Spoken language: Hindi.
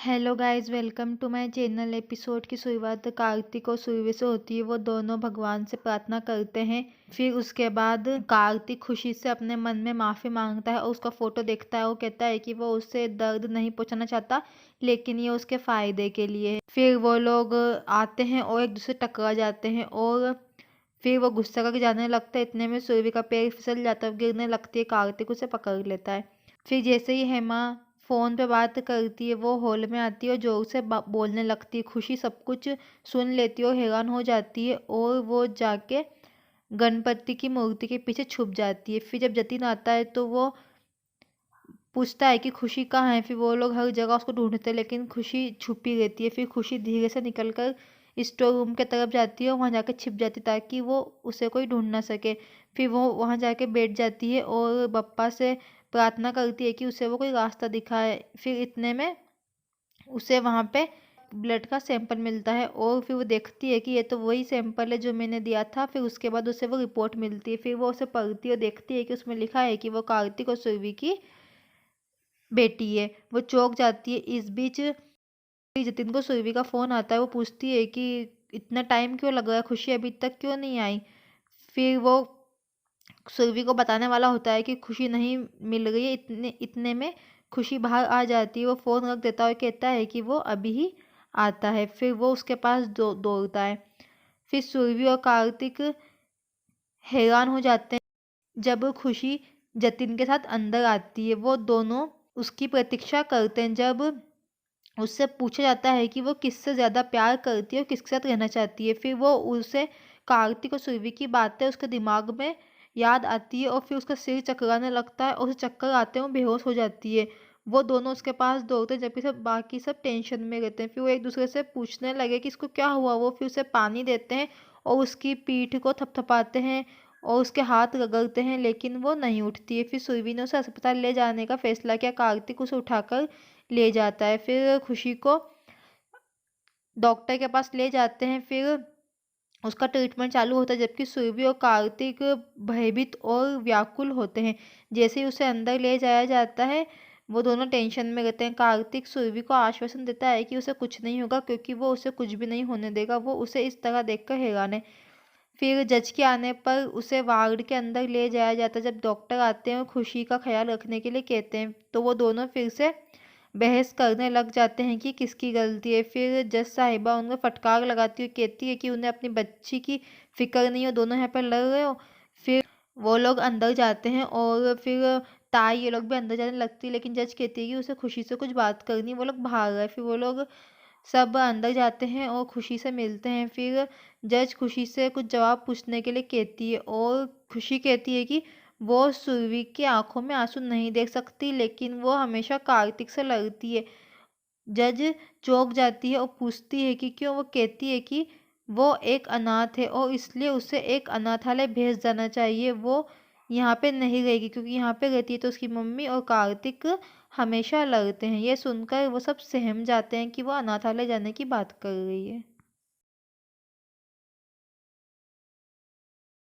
Hello guys, welcome to my channel. Episode की शुरुआत कार्तिक और सूर्य से होती है। वो दोनों भगवान से प्रार्थना करते हैं। फिर उसके बाद कार्तिक खुशी से अपने मन में माफ़ी मांगता है और उसका फ़ोटो देखता है और कहता है कि वो उससे दर्द नहीं पहुंचाना चाहता, लेकिन ये उसके फ़ायदे के लिए है। फिर वो लोग आते हैं और एक दूसरे टकरा जाते हैं और फिर वो गुस्सा करके जाने लगता है। इतने में सूर्य का पैर फिसल जाता है, गिरने लगती है। कार्तिक उसे पकड़ लेता है। फिर जैसे ही हेमा फ़ोन पे बात करती है, वो हॉल में आती है और ज़ोर से बोलने लगती है। खुशी सब कुछ सुन लेती है और हैरान हो जाती है और वो जाके गणपति की मूर्ति के पीछे छुप जाती है। फिर जब जतिन आता है तो वो पूछता है कि खुशी कहाँ है। फिर वो लोग हर जगह उसको ढूंढते हैं, लेकिन खुशी छुपी रहती है। फिर खुशी धीरे से निकलकर स्टोर रूम के तरफ जाती है और वहाँ जाकर छिप जाती है ताकि वो उसे कोई ढूंढ ना सके। फिर वो वहाँ जाके बैठ जाती है और बप्पा से प्रार्थना करती है कि उसे वो कोई रास्ता दिखाए। फिर इतने में उसे वहाँ पे ब्लड का सैंपल मिलता है और फिर वो देखती है कि ये तो वही सैंपल है जो मैंने दिया था। फिर उसके बाद उसे वो रिपोर्ट मिलती है। फिर वो उसे पढ़ती है और देखती है कि उसमें लिखा है कि वो कार्तिक और सुरभि की बेटी है। वो चौंक जाती है। इस बीच जतिन को सुरभि का फ़ोन आता है। वो पूछती है कि इतना टाइम क्यों लग रहा है, खुशी अभी तक क्यों नहीं आई। फिर वो सुरभि को बताने वाला होता है कि खुशी नहीं मिल रही है। इतने इतने में खुशी बाहर आ जाती है। वो फ़ोन रख देता है और कहता है कि वो अभी ही आता है। फिर वो उसके पास दौड़ता है। फिर सुरभि और कार्तिक हैरान हो जाते हैं जब खुशी जतिन के साथ अंदर आती है। वो दोनों उसकी प्रतीक्षा करते हैं। जब उससे पूछा जाता है कि वो किससे ज़्यादा प्यार करती है और किसके साथ रहना चाहती है। फिर वो उसे कार्तिक और सुरभि की बातें उसके दिमाग में याद आती है और फिर उसका सिर चकराने लगता है और उसे चक्कर आते हैं, वो बेहोश हो जाती है। वो दोनों उसके पास दौड़ते हैं जबकि सब बाकी सब टेंशन में रहते हैं। फिर वो एक दूसरे से पूछने लगे कि इसको क्या हुआ। वो फिर उसे पानी देते हैं और उसकी पीठ को थपथपाते हैं और उसके हाथ रगड़ते हैं, लेकिन वो नहीं उठती है। फिर सुरभि ने उसे अस्पताल ले जाने का फैसला किया। कार्तिक उसे उठाकर ले जाता है। फिर खुशी को डॉक्टर के पास ले जाते हैं। फिर उसका ट्रीटमेंट चालू होता है जबकि सुरभि और कार्तिक भयभीत और व्याकुल होते हैं। जैसे ही उसे अंदर ले जाया जाता है, वो दोनों टेंशन में रहते हैं। कार्तिक सुरभि को आश्वासन देता है कि उसे कुछ नहीं होगा क्योंकि वो उसे कुछ भी नहीं होने देगा। वो उसे इस तरह देखकर हैरान है। फिर जज के आने पर उसे वार्ड के अंदर ले जाया जाता है। जब डॉक्टर आते हैं और खुशी का ख्याल रखने के लिए कहते हैं तो वो दोनों फिर से बहस करने लग जाते हैं कि किसकी गलती है। फिर जज साहिबा उनको फटकार लगाती हुई कहती है कि उन्हें अपनी बच्ची की फिक्र नहीं हो, दोनों यहाँ पर लड़ रहे हो। फिर वो लोग अंदर जाते हैं और फिर ताई ये लोग भी अंदर जाने लगती है, लेकिन जज कहती है कि उसे खुशी से कुछ बात करनी है। वो लोग भाग रहे। फिर वो लोग सब अंदर जाते हैं और खुशी से मिलते हैं। फिर जज खुशी से कुछ जवाब पूछने के लिए कहती है और खुशी कहती है कि वो सुरभि की आंखों में आंसू नहीं देख सकती, लेकिन वो हमेशा कार्तिक से लड़ती है। जज चौंक जाती है और पूछती है कि क्यों। वो कहती है कि वो एक अनाथ है और इसलिए उसे एक अनाथालय भेज जाना चाहिए। वो यहाँ पे नहीं रहेगी क्योंकि यहाँ पे रहती है तो उसकी मम्मी और कार्तिक हमेशा लड़ते हैं। ये सुनकर वो सब सहम जाते हैं कि वो अनाथालय जाने की बात कर रही है।